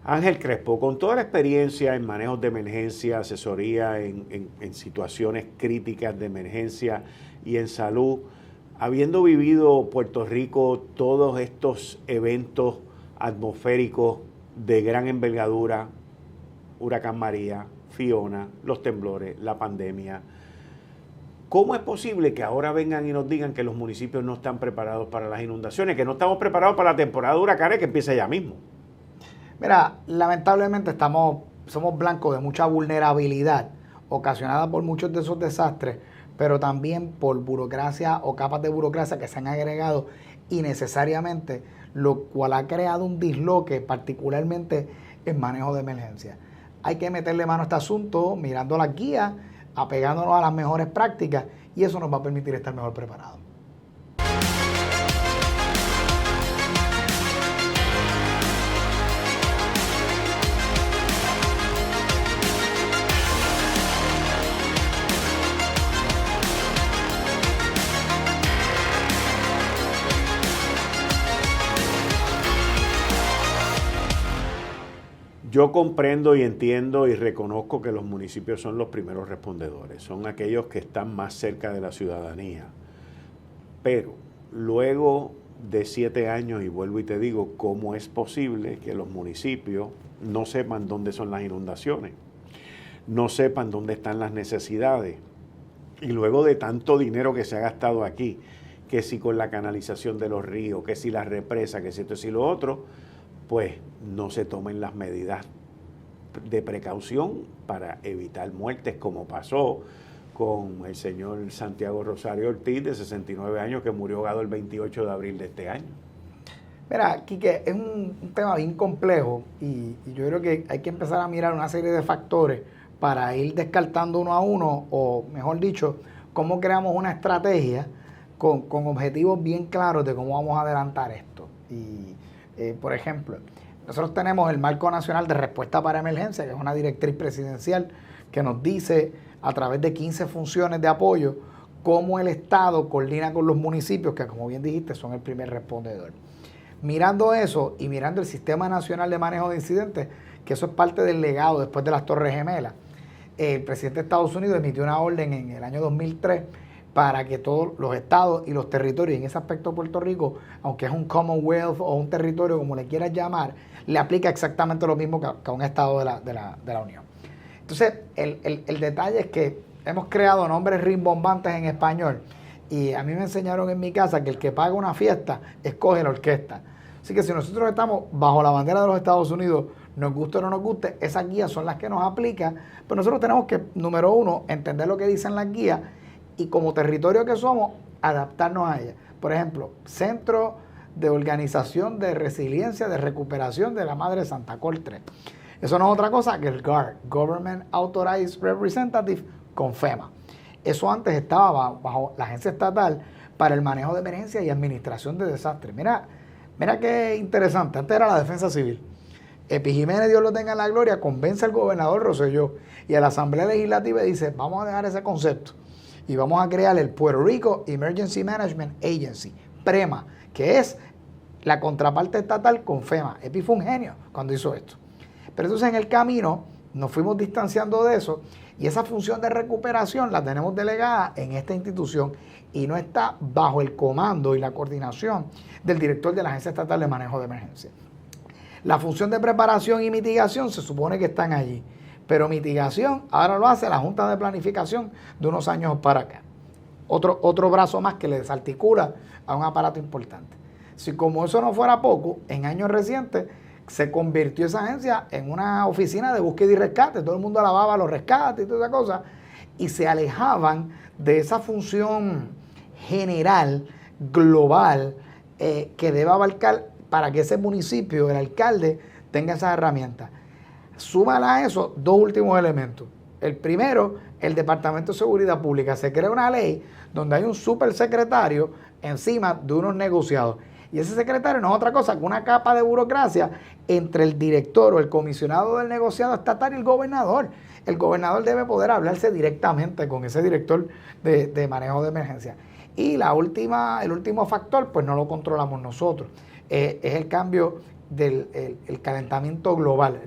Ángel Crespo, con toda la experiencia en manejos de emergencia, asesoría en situaciones críticas de emergencia y en salud, habiendo vivido Puerto Rico todos estos eventos atmosféricos de gran envergadura, Huracán María, Fiona, los temblores, la pandemia, ¿cómo es posible que ahora vengan y nos digan que los municipios no están preparados para las inundaciones, que no estamos preparados para la temporada de huracanes que empieza ya mismo? Mira, lamentablemente somos blancos de mucha vulnerabilidad ocasionada por muchos de esos desastres, pero también por burocracia o capas de burocracia que se han agregado innecesariamente, lo cual ha creado un disloque particularmente en manejo de emergencia. Hay que meterle mano a este asunto mirando las guías, apegándonos a las mejores prácticas, y eso nos va a permitir estar mejor preparados. Yo comprendo y entiendo y reconozco que los municipios son los primeros respondedores, son aquellos que están más cerca de la ciudadanía. Pero luego de 7 años, y vuelvo y te digo, ¿cómo es posible que los municipios no sepan dónde son las inundaciones? No sepan dónde están las necesidades. Y luego de tanto dinero que se ha gastado aquí, que si con la canalización de los ríos, que si las represas, que si esto, que si lo otro, pues no se tomen las medidas de precaución para evitar muertes, como pasó con el señor Santiago Rosario Ortiz, de 69 años, que murió ahogado el 28 de abril de este año. Mira, Quique, es un tema bien complejo y yo creo que hay que empezar a mirar una serie de factores para ir descartando uno a uno, o mejor dicho, cómo creamos una estrategia con objetivos bien claros de cómo vamos a adelantar esto. Y por ejemplo, nosotros tenemos el Marco Nacional de Respuesta para Emergencia, que es una directriz presidencial que nos dice a través de 15 funciones de apoyo cómo el Estado coordina con los municipios, que como bien dijiste son el primer respondedor. Mirando eso y mirando el Sistema Nacional de Manejo de Incidentes, que eso es parte del legado después de las Torres Gemelas, el presidente de Estados Unidos emitió una orden en el año 2003 para que todos los estados y los territorios, en ese aspecto Puerto Rico, aunque es un Commonwealth o un territorio, como le quieras llamar, le aplica exactamente lo mismo que a un estado de la Unión. Entonces, el detalle es que hemos creado nombres rimbombantes en español, y a mí me enseñaron en mi casa que el que paga una fiesta escoge la orquesta. Así que si nosotros estamos bajo la bandera de los Estados Unidos, nos guste o no nos guste, esas guías son las que nos aplican, pero nosotros tenemos que, número uno, entender lo que dicen las guías, y como territorio que somos, adaptarnos a ellas. Por ejemplo, Centro de Organización de Resiliencia de Recuperación de la Madre Santa Corte. Eso no es otra cosa que el GAR, Government Authorized Representative, con FEMA. Eso antes estaba bajo la Agencia Estatal para el Manejo de Emergencias y Administración de Desastres. Mira qué interesante, antes era la Defensa Civil. Epi Jiménez, Dios lo tenga en la gloria, convence al gobernador Rosselló y a la Asamblea Legislativa y dice, vamos a dejar ese concepto y vamos a crear el Puerto Rico Emergency Management Agency, PREMA, que es la contraparte estatal con FEMA. Epi fue un genio cuando hizo esto. Pero entonces en el camino nos fuimos distanciando de eso, y esa función de recuperación la tenemos delegada en esta institución y no está bajo el comando y la coordinación del director de la Agencia Estatal de Manejo de Emergencia. La función de preparación y mitigación se supone que están allí, pero mitigación ahora lo hace la Junta de Planificación de unos años para acá. Otro brazo más que le desarticula a un aparato importante. Si como eso no fuera poco, en años recientes se convirtió esa agencia en una oficina de búsqueda y rescate. Todo el mundo alababa los rescates y toda esa cosa, y se alejaban de esa función general, global, que debe abarcar para que ese municipio, el alcalde, tenga esas herramientas. Súmala a eso dos últimos elementos. El primero, el Departamento de Seguridad Pública. Se crea una ley donde hay un supersecretario encima de unos negociados. Y ese secretario no es otra cosa que una capa de burocracia entre el director o el comisionado del negociado estatal y el gobernador. El gobernador debe poder hablarse directamente con ese director de manejo de emergencia. Y el último factor, pues no lo controlamos nosotros. Es el cambio del el calentamiento global.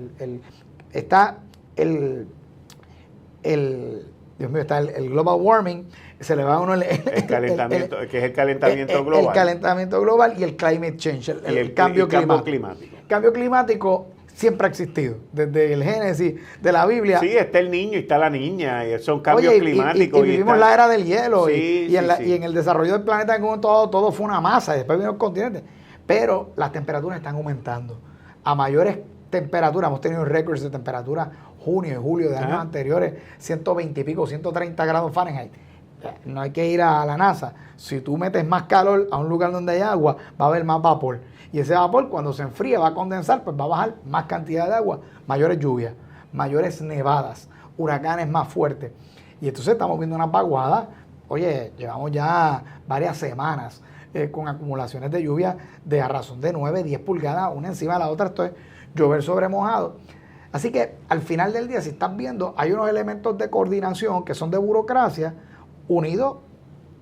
Dios mío, está el global warming, se le va a uno el calentamiento, que es el calentamiento global. El calentamiento global y el climate change, el cambio climático. El cambio climático siempre ha existido, desde el Génesis de la Biblia. Sí, está el niño y está la niña, y son cambios climáticos. Y vivimos la era del hielo, y en el desarrollo del planeta en un momento dado todo fue una masa, y después vino el continente. Pero las temperaturas están aumentando. A mayores temperaturas, hemos tenido récords de temperatura junio y julio de años anteriores, 120 y pico, 130 grados Fahrenheit. No hay que ir a la NASA. Si tú metes más calor a un lugar donde hay agua, va a haber más vapor. Y ese vapor, cuando se enfríe, va a condensar, pues va a bajar más cantidad de agua, mayores lluvias, mayores nevadas, huracanes más fuertes. Y entonces estamos viendo una vaguada. Oye, llevamos ya varias semanas con acumulaciones de lluvia de a razón de 9, 10 pulgadas, una encima de la otra. Esto es llover sobre mojado. Así que al final del día, si estás viendo, hay unos elementos de coordinación que son de burocracia, unidos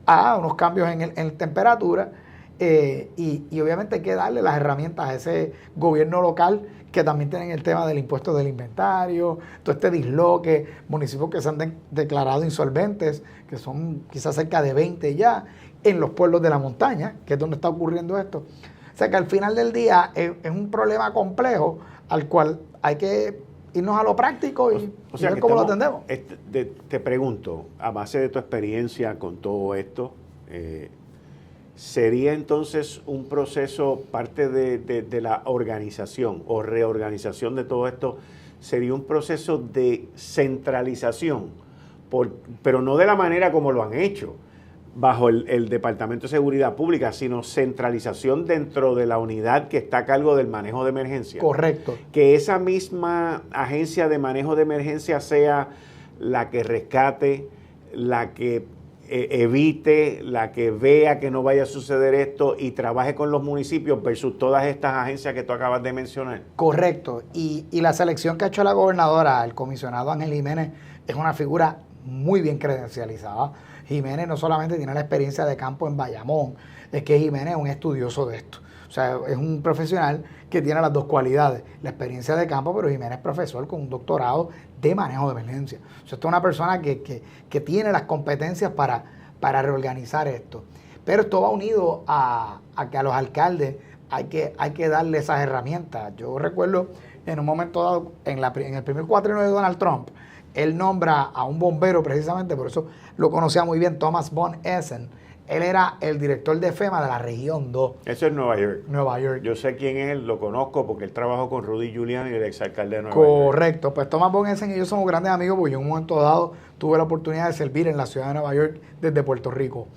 a unos cambios en temperatura, y obviamente hay que darle las herramientas a ese gobierno local que también tienen el tema del impuesto del inventario, todo este disloque, municipios que se han declarado insolventes, que son quizás cerca de 20 ya, en los pueblos de la montaña, que es donde está ocurriendo esto. O sea que al final del día es un problema complejo al cual hay que irnos a lo práctico y ver cómo lo atendemos. Te pregunto, a base de tu experiencia con todo esto, ¿sería entonces un proceso, parte de la organización o reorganización de todo esto, sería un proceso de centralización, pero no de la manera como lo han hecho, bajo el Departamento de Seguridad Pública, sino centralización dentro de la unidad que está a cargo del manejo de emergencia? Correcto. Que esa misma agencia de manejo de emergencia sea la que rescate, la que evite, la que vea que no vaya a suceder esto y trabaje con los municipios versus todas estas agencias que tú acabas de mencionar. Correcto. Y la selección que ha hecho la gobernadora, el comisionado Ángel Jiménez, es una figura muy bien credencializada. Jiménez no solamente tiene la experiencia de campo en Bayamón, es que Jiménez es un estudioso de esto. O sea, es un profesional que tiene las dos cualidades, la experiencia de campo, pero Jiménez es profesor con un doctorado de manejo de emergencia. O sea, esto es una persona que tiene las competencias para reorganizar esto. Pero esto va unido a que a los alcaldes hay que darle esas herramientas. Yo recuerdo en un momento dado, en el primer cuatrienio de Donald Trump, él nombra a un bombero precisamente, por eso lo conocía muy bien, Thomas von Essen. Él era el director de FEMA de la región 2. Eso es Nueva York. Nueva York. Yo sé quién es él, lo conozco porque él trabajó con Rudy Giuliani, el exalcalde de Nueva York. Correcto. Pues Thomas von Essen y yo somos grandes amigos porque yo en un momento dado tuve la oportunidad de servir en la ciudad de Nueva York desde Puerto Rico.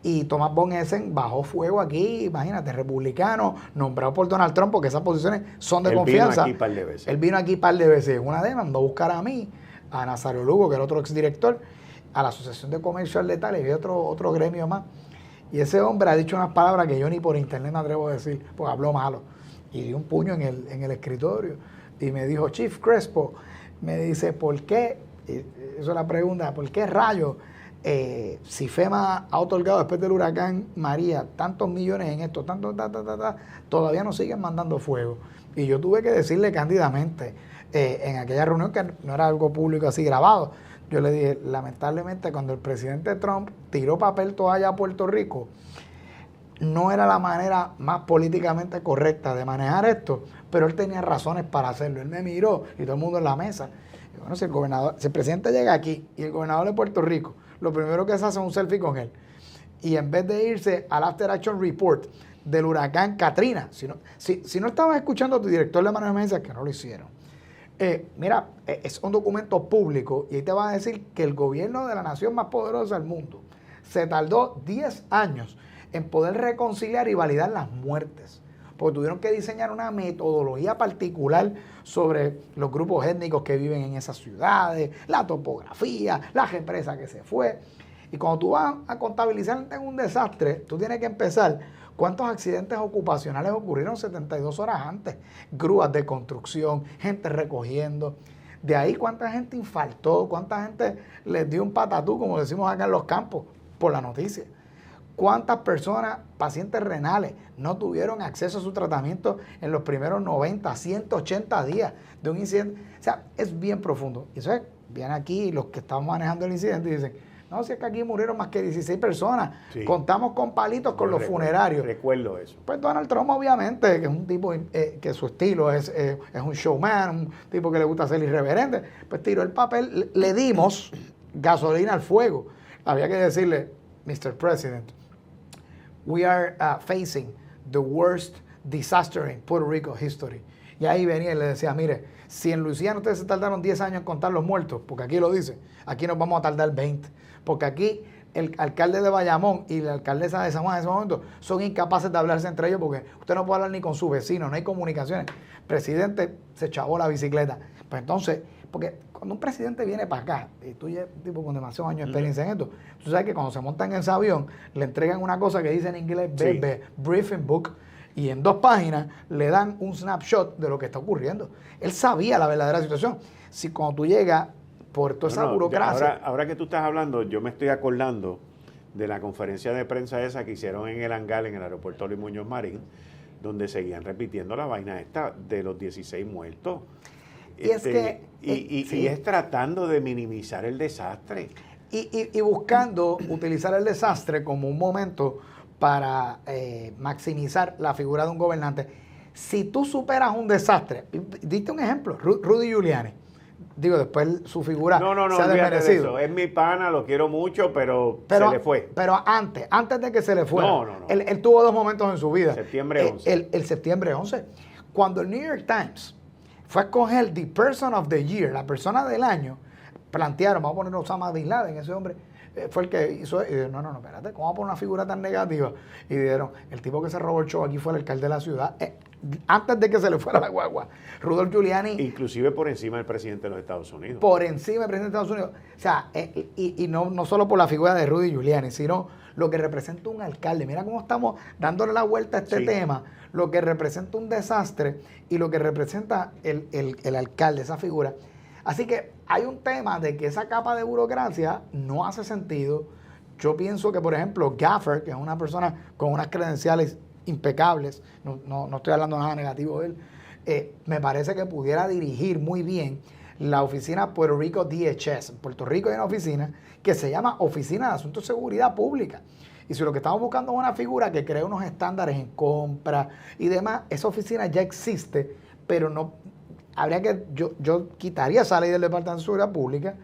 Y Thomas von Essen bajó fuego aquí, imagínate, republicano, nombrado por Donald Trump porque esas posiciones son de confianza. Él vino aquí un par de veces. Él vino aquí un par de veces. Una de mandó a buscar a mí, a Nazario Lugo, que era otro exdirector, a la Asociación de Comercio al Letal, y otro gremio más. Y ese hombre ha dicho unas palabras que yo ni por internet me atrevo a decir, porque habló malo. Y dio un puño en el escritorio. Y me dijo, Chief Crespo, me dice, ¿por qué? Eso es la pregunta, ¿por qué rayos? Si FEMA ha otorgado después del huracán María tantos millones en esto, todavía nos siguen mandando fuego. Y yo tuve que decirle cándidamente, en aquella reunión, que no era algo público así grabado, yo le dije, lamentablemente cuando el presidente Trump tiró papel toalla a Puerto Rico, no era la manera más políticamente correcta de manejar esto, pero él tenía razones para hacerlo. Él me miró y todo el mundo en la mesa. Y bueno, si el presidente llega aquí y el gobernador de Puerto Rico, lo primero que se hace es un selfie con él. Y en vez de irse al After Action Report del huracán Katrina, si no estabas escuchando a tu director de manejo de emergencia, que no lo hicieron. Mira, es un documento público y ahí te va a decir que el gobierno de la nación más poderosa del mundo se tardó 10 años en poder reconciliar y validar las muertes, porque tuvieron que diseñar una metodología particular sobre los grupos étnicos que viven en esas ciudades, la topografía, las empresas que se fue. Y cuando tú vas a contabilizar en un desastre, tú tienes que empezar cuántos accidentes ocupacionales ocurrieron 72 horas antes, grúas de construcción, gente recogiendo. De ahí cuánta gente infartó, cuánta gente les dio un patatú, como decimos acá en los campos, por la noticia. ¿Cuántas personas, pacientes renales, no tuvieron acceso a su tratamiento en los primeros 90, 180 días de un incidente? O sea, es bien profundo. Y eso es, vienen aquí los que están manejando el incidente y dicen, no, si es que aquí murieron más que 16 personas, sí. Contamos con palitos con los funerarios. Recuerdo eso. Pues Donald Trump, obviamente, que es un tipo que su estilo es un showman, un tipo que le gusta ser irreverente, pues tiró el papel, le dimos gasolina al fuego. Había que decirle, Mr. President, we are facing the worst disaster in Puerto Rico history. Y ahí venía y le decía, mire, si en Luisiana ustedes se tardaron 10 años en contar los muertos, porque aquí lo dice, aquí nos vamos a tardar 20. Porque aquí el alcalde de Bayamón y la alcaldesa de San Juan en ese momento son incapaces de hablarse entre ellos porque usted no puede hablar ni con su vecino, no hay comunicaciones. El presidente se chavó la bicicleta. Pues entonces, porque cuando un presidente viene para acá, y tú eres un tipo con demasiados años de experiencia en esto, tú sabes que cuando se montan en ese avión, le entregan una cosa que dice en inglés, sí, briefing book, y en 2 páginas le dan un snapshot de lo que está ocurriendo. Él sabía la verdadera situación. Si cuando tú llegas por toda esa burocracia... Ahora que tú estás hablando, yo me estoy acordando de la conferencia de prensa esa que hicieron en el hangar, en el aeropuerto Luis Muñoz Marín, donde seguían repitiendo la vaina esta de los 16 muertos. Y es que... Y es tratando de minimizar el desastre. Y buscando utilizar el desastre como un momento para maximizar la figura de un gobernante. Si tú superas un desastre, diste un ejemplo, Rudy Giuliani, digo, después su figura se ha desmerecido. Es mi pana, lo quiero mucho, pero se le fue. Pero antes de que se le fuera, él tuvo 2 momentos en su vida. Septiembre 11. El septiembre 11, cuando el New York Times fue a escoger The Person of the Year, la persona del año, plantearon, vamos a poner Osama Bin Laden, ese hombre fue el que hizo, y dijeron, no, espérate, ¿cómo vamos a poner una figura tan negativa? Y dijeron, el tipo que se robó el show aquí fue el alcalde de la ciudad, antes de que se le fuera la guagua, Rudolph Giuliani. Inclusive por encima del presidente de los Estados Unidos. Por encima del presidente de Estados Unidos. O sea, y no solo por la figura de Rudy Giuliani, sino lo que representa un alcalde. Mira cómo estamos dándole la vuelta a este tema, lo que representa un desastre y lo que representa el alcalde, esa figura. Así que hay un tema de que esa capa de burocracia no hace sentido. Yo pienso que, por ejemplo, Gaffer, que es una persona con unas credenciales impecables, no estoy hablando nada negativo de él, me parece que pudiera dirigir muy bien la oficina Puerto Rico DHS. En Puerto Rico hay una oficina que se llama Oficina de Asuntos de Seguridad Pública. Y si lo que estamos buscando es una figura que cree unos estándares en compra y demás, esa oficina ya existe, pero no... Habría que, yo quitaría esa ley del Departamento de Seguridad Pública.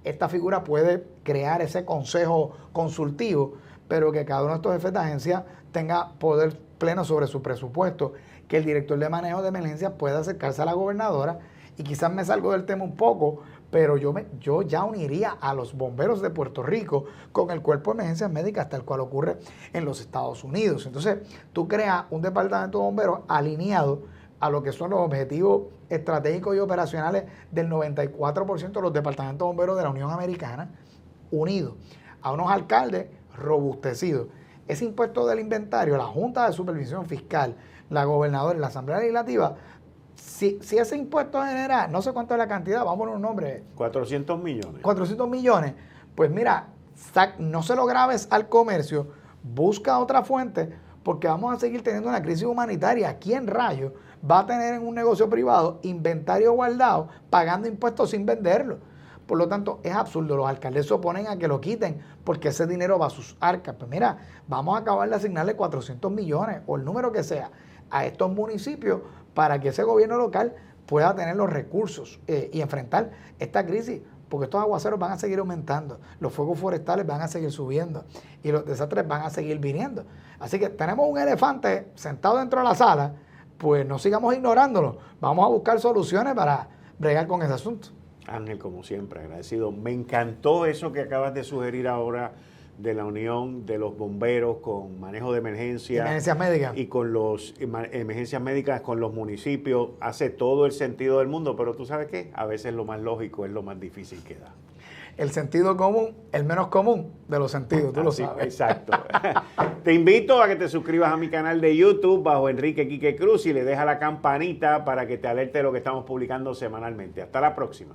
Esta figura puede crear ese consejo consultivo, pero que cada uno de estos jefes de agencia tenga poder pleno sobre su presupuesto, que el director de manejo de emergencias pueda acercarse a la gobernadora, y quizás me salgo del tema un poco, pero yo ya uniría a los bomberos de Puerto Rico con el cuerpo de emergencias médicas, tal cual ocurre en los Estados Unidos. Entonces, tú creas un departamento de bomberos alineado a lo que son los objetivos estratégicos y operacionales del 94% de los departamentos de bomberos de la Unión Americana, unidos a unos alcaldes robustecidos. Ese impuesto del inventario, la Junta de Supervisión Fiscal, la gobernadora y la Asamblea Legislativa, si ese impuesto genera, no sé cuánto es la cantidad, vamos a poner un nombre. 400 millones. 400 millones. Pues mira, no se lo graves al comercio, busca otra fuente, porque vamos a seguir teniendo una crisis humanitaria. ¿Quién rayos va a tener en un negocio privado inventario guardado pagando impuestos sin venderlo? Por lo tanto, es absurdo. Los alcaldes se oponen a que lo quiten porque ese dinero va a sus arcas. Pues mira, vamos a acabar de asignarle 400 millones o el número que sea a estos municipios para que ese gobierno local pueda tener los recursos y enfrentar esta crisis, porque estos aguaceros van a seguir aumentando, los fuegos forestales van a seguir subiendo y los desastres van a seguir viniendo. Así que tenemos un elefante sentado dentro de la sala, pues no sigamos ignorándolo, vamos a buscar soluciones para bregar con ese asunto. Ángel, como siempre, agradecido. Me encantó eso que acabas de sugerir ahora de la unión de los bomberos con manejo de emergencias médicas y con los emergencias médicas con los municipios. Hace todo el sentido del mundo, pero tú sabes qué, a veces lo más lógico es lo más difícil que da. El sentido común, el menos común de los sentidos, tú lo sabes. Exacto. Te invito a que te suscribas a mi canal de YouTube bajo Enrique Quique Cruz y le dejas la campanita para que te alerte de lo que estamos publicando semanalmente. Hasta la próxima.